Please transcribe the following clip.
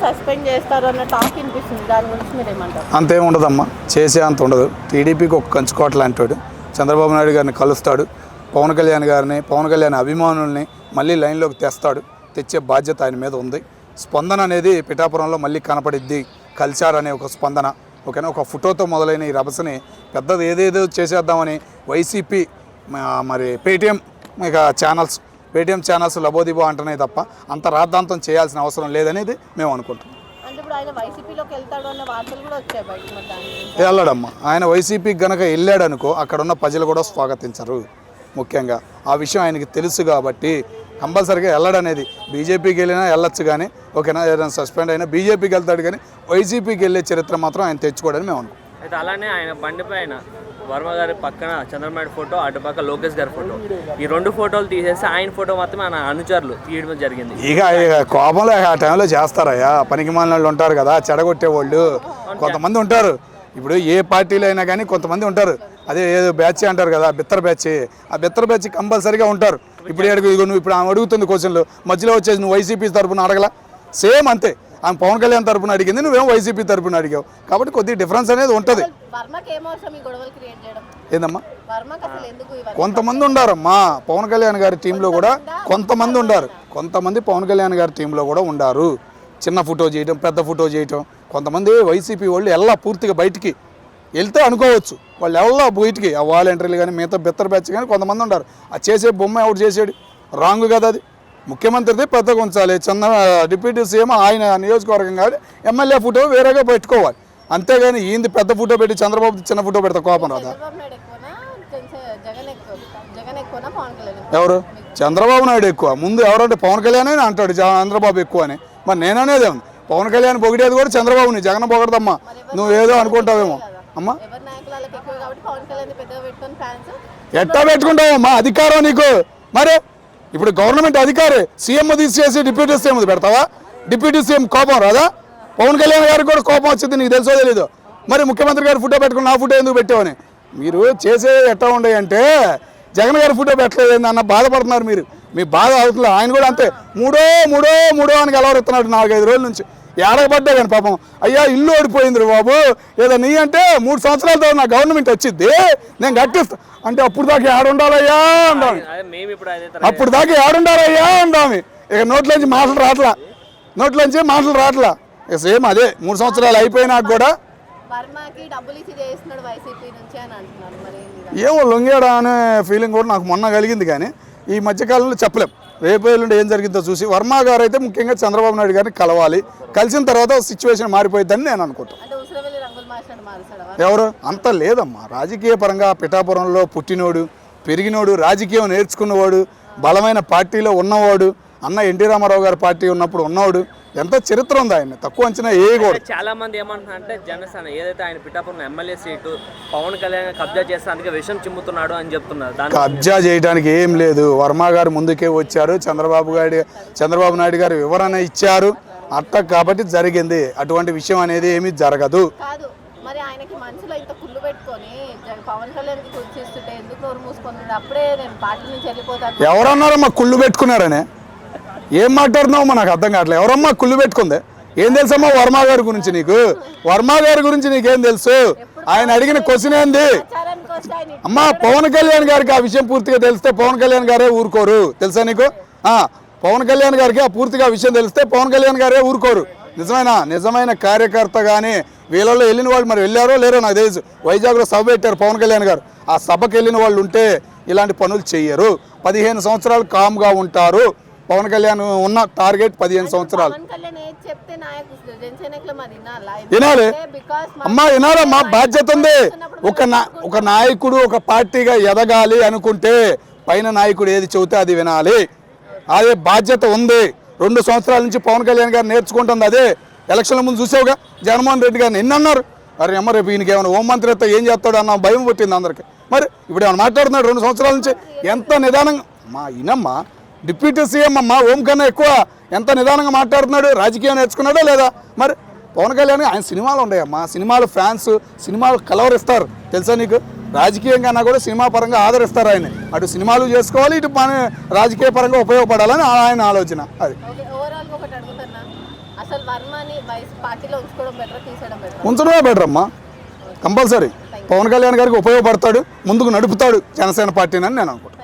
Suspend చేస్తారు అన్న talk వినిపిస్తుంది. దాని గురించి మీరు ఏమంటారు? అంతేం ఉండదమ్మా, చేసే అంత ఉండదు. టీడీపీకి ఒక కంచుకోటలు అంటాడు, చంద్రబాబు నాయుడు గారిని కలుస్తాడు, పవన్ కళ్యాణ్ గారిని, పవన్ కళ్యాణ్ అభిమానుల్ని మళ్ళీ లైన్లోకి తెస్తాడు. తెచ్చే బాధ్యత ఆయన మీద ఉంది. స్పందన అనేది పిఠాపురంలో మళ్ళీ కనపడిద్ది. కలిశారనే ఒక స్పందన, ఓకేనా. ఒక ఫోటోతో మొదలైన ఈ రభసని పెద్దది ఏదేదో చేసేద్దామని వైసీపీ మరి పేటీఎం ఛానల్స్ లబోదిబో అంటున్నాయి తప్ప అంత రాద్ధాంతం చేయాల్సిన అవసరం లేదనేది మేము అనుకుంటాం. వెళ్ళడమ్మా, ఆయన వైసీపీకి గనక వెళ్ళాడనుకో అక్కడున్న ప్రజలు కూడా స్వాగతించరు. ముఖ్యంగా ఆ విషయం ఆయనకి తెలుసు కాబట్టి కంపల్సరీగా వెళ్ళడనేది. బీజేపీకి వెళ్ళినా వెళ్ళొచ్చు కానీ, ఓకేనా, ఏదైనా సస్పెండ్ అయినా బీజేపీకి వెళ్తాడు కానీ వైసీపీకి వెళ్ళే చరిత్ర మాత్రం ఆయన తెచ్చుకోవడని మేము అనుకుంటాం. అయితే అలానే ఆయన బండిపైన వర్మ గారి పక్కన చంద్రబాబు ఫోటో, అటుపక్క లోకేష్ గారి ఫోటో, ఈ 2 ఫోటోలు తీసేసి ఆయన ఫోటో మాత్రమే ఆయన అనుచరులు తీయడం జరిగింది. ఇక కోపంలో ఆ టైంలో చేస్తారయ్యా. పనికి మాలిన వాళ్ళు ఉంటారు కదా, చెడగొట్టే వాళ్ళు కొంతమంది ఉంటారు. ఇప్పుడు ఏ పార్టీలో అయినా కానీ కొంతమంది ఉంటారు. అదే ఏదో బ్యాచ్ అంటారు కదా, బిత్తర బ్యాచ్. ఆ బిత్తర బ్యాచ్ కంపల్సరీగా ఉంటారు. ఇప్పుడు నువ్వు ఇప్పుడు ఆమె అడుగుతుంది క్వశ్చన్లు, మధ్యలో వచ్చేసి నువ్వు వైసీపీ తరపున అడగలా, సేమ్ అంతే. ఆమె పవన్ కళ్యాణ్ తరపున అడిగింది, నువ్వేమో వైసీపీ తరపున అడిగావు. కాబట్టి కొద్దిగా డిఫరెన్స్ అనేది ఉంటుంది. ఏందమ్మా, కొంతమంది ఉండారమ్మా పవన్ కళ్యాణ్ గారి టీంలో కూడా, కొంతమంది పవన్ కళ్యాణ్ గారి టీంలో కూడా ఉండారు. చిన్న ఫోటో చేయటం, పెద్ద ఫోటో చేయటం. కొంతమంది వైసీపీ వాళ్ళు ఎలా పూర్తిగా బయటికి వెళ్తే అనుకోవచ్చు, వాళ్ళు ఎలా బయటికి ఆ వాలంటీర్లు కానీ మిగతా బిత్తర బ్యాచ్ కానీ కొంతమంది ఉంటారు. ఆ చేసే బొమ్మ ఎవరు చేసాడు, రాంగ్ కదా అది. ముఖ్యమంత్రిది పెద్దగా ఉంచాలి, డిప్యూటీ సీఎం ఆయన నియోజకవర్గం కాబట్టి ఎమ్మెల్యే ఫోటో వేరేగా పెట్టుకోవాలి. అంతేగాని ఈయనది పెద్ద ఫోటో పెట్టి చంద్రబాబు చిన్న ఫోటో పెడతా కోపం రాదా? ఎవరు? చంద్రబాబు నాయుడు ఎక్కువ. ముందు ఎవరంటే పవన్ కళ్యాణ్ అని అంటాడు చంద్రబాబు ఎక్కువ అని. మరి నేననేది ఉంది, పవన్ కళ్యాణ్ పొగిడేది కూడా చంద్రబాబుని, జగన్ పొగడదమ్మా. నువ్వేదో అనుకుంటావేమో అమ్మా. ఎట్టా పెట్టుకుంటావమ్మా అధికారం నీకు? మరి ఇప్పుడు గవర్నమెంట్ అధికారి సీఎం తీసేసి డిప్యూటీ సీఎం పెడతావా? డిప్యూటీ సీఎం కోపం రాదా? పవన్ కళ్యాణ్ గారికి కూడా కోపం వచ్చింది, నీకు తెలుసో తెలీదు. మరి ముఖ్యమంత్రి గారి ఫోటో పెట్టుకుని నా ఫోటో ఎందుకు పెట్టావని మీరు చేసే ఎట్టా ఉండే అంటే, జగన్ గారి ఫోటో పెట్టలేదు అన్న బాధపడుతున్నారు మీరు. మీ బాధ అవుతుంది. ఆయన కూడా అంతే, మూడో అని గెలవరుతున్నాడు 4-5 రోజుల నుంచి. ఏడగబడ్డా కానీ పాపం, అయ్యా ఇల్లు ఓడిపోయింది బాబు, ఏదో నీ అంటే 3 సంవత్సరాలతో నా గవర్నమెంట్ వచ్చింది, నేను కట్టిస్తా అంటే అప్పుడు దాకా ఏడుండాలయ్యా అందామి, అప్పుడు దాకా ఏడుండాలయ్యా అందామి. ఇక నోట్లోంచి మాటలు రావట్లా. ఇక సేమ్ అదే 3 సంవత్సరాలు అయిపోయినాక కూడా ఏమో లొంగాడా అనే ఫీలింగ్ కూడా నాకు మొన్న కలిగింది. కానీ ఈ మధ్యకాలంలో చెప్పలేం, రేపు ఎల్లుండి ఏం జరిగిందో చూసి. వర్మ గారు అయితే ముఖ్యంగా చంద్రబాబు నాయుడు గారిని కలవాలి, కలిసిన తర్వాత సిచ్యువేషన్ మారిపోయిద్దని నేను అనుకుంటాను. ఎవరు అంత లేదమ్మా. రాజకీయ పరంగా పిఠాపురంలో పుట్టినోడు, పెరిగినోడు, రాజకీయం నేర్చుకున్నవాడు, బలమైన పార్టీలో ఉన్నవాడు, అన్న ఎన్టీ రామారావు గారి పార్టీ ఉన్నప్పుడు ఉన్నవాడు, ఎంత చరిత్ర ఉంది. ఆయన తక్కువ అంచనా వేయకూడదు. చాలా మంది ఏమంటున్నారంటే జనసేన ఏదైతే ఆయన పిఠాపురం ఎమ్మెల్యే సీటు పవన్ కళ్యాణ్ కబ్జా చేస్తానికి విషయం చిమ్ముతున్నాడు అని చెప్తున్నారు. కబ్జా చేయడానికి ఏం లేదు. వర్మ గారు ముందుకే వచ్చారు, చంద్రబాబు నాయుడు గారు వివరణ ఇచ్చారు అట్ట, కాబట్టి జరిగింది. అటువంటి విషయం అనేది ఏమీ జరగదు. ఎవరన్నారమ్మా కుళ్ళు పెట్టుకున్నారనే? ఏం మాట్లాడుతున్నావు నాకు అర్థం కావట్లేదు. ఎవరమ్మా కుళ్ళు పెట్టుకుంది? ఏం తెలుసమ్మా వర్మ గారి గురించి నీకు? వర్మ గారి గురించి నీకేం తెలుసు? ఆయన అడిగిన క్వశ్చన్ ఏంది అమ్మా? పవన్ కళ్యాణ్ గారికి ఆ విషయం పూర్తిగా తెలిస్తే పవన్ కళ్యాణ్ గారే ఊరుకోరు, తెలుసా నీకు? పవన్ కళ్యాణ్ గారికి ఆ పూర్తిగా విషయం తెలిస్తే పవన్ కళ్యాణ్ గారే ఊరుకోరు. నిజమైన కార్యకర్త కానీ వీళ్ళలో వెళ్ళిన వాళ్ళు మరి వెళ్ళారో లేరో నాకు తెలుసు. వైజాగ్లో సభ పెట్టారు పవన్ కళ్యాణ్ గారు. ఆ సభకు వెళ్ళిన వాళ్ళు ఉంటే ఇలాంటి పనులు చెయ్యరు. 15 సంవత్సరాలు కామ్గా ఉంటారు. పవన్ కళ్యాణ్ ఉన్న టార్గెట్ 15 సంవత్సరాలు. వినాలి అమ్మా, వినాలమ్మా, బాధ్యత ఉంది. ఒక నాయకుడు ఒక పార్టీగా ఎదగాలి అనుకుంటే పైన నాయకుడు ఏది చెబితే అది వినాలి. అదే బాధ్యత ఉంది. 2 సంవత్సరాల నుంచి పవన్ కళ్యాణ్ గారు నేర్చుకుంటుంది అదే. ఎలక్షన్ల ముందు చూసావుగా జగన్మోహన్ రెడ్డి గారిని ఎన్ని అన్నారు, అరే అమ్మ రేపు ఈయనకి ఏమైనా హోంమంత్రి అయితే ఏం చేస్తాడు అన్న భయం పుట్టింది అందరికి. మరి ఇప్పుడు ఏమైనా మాట్లాడుతున్నాడు 2 సంవత్సరాల నుంచి ఎంత నిదానంగా మా ఈయనమ్మా డిప్యూటీ సీఎం అమ్మ ఓం కన్నా ఎక్కువ ఎంత నిదానంగా మాట్లాడుతున్నాడు. రాజకీయం నేర్చుకున్నాడో లేదా? మరి పవన్ కళ్యాణ్ ఆయన సినిమాలు ఉన్నాయమ్మా, సినిమాలు ఫ్యాన్స్ సినిమాలు కలవరిస్తారు, తెలుసా నీకు? రాజకీయం కన్నా కూడా సినిమా పరంగా ఆదరిస్తారు ఆయన. అటు సినిమాలు చేసుకోవాలి, ఇటు మన రాజకీయ పరంగా ఉపయోగపడాలని ఆయన ఆలోచన. అది అసలు వర్మని పార్టీలో ఉంచుకోవడం బెటర్, తీసేయడం బెటర్? ఉంచడమే బెటర్ అమ్మా, కంపల్సరీ. పవన్ కళ్యాణ్ గారికి ఉపయోగపడతాడు, ముందుకు నడుపుతాడు జనసేన పార్టీని అని నేను అనుకుంటున్నాను.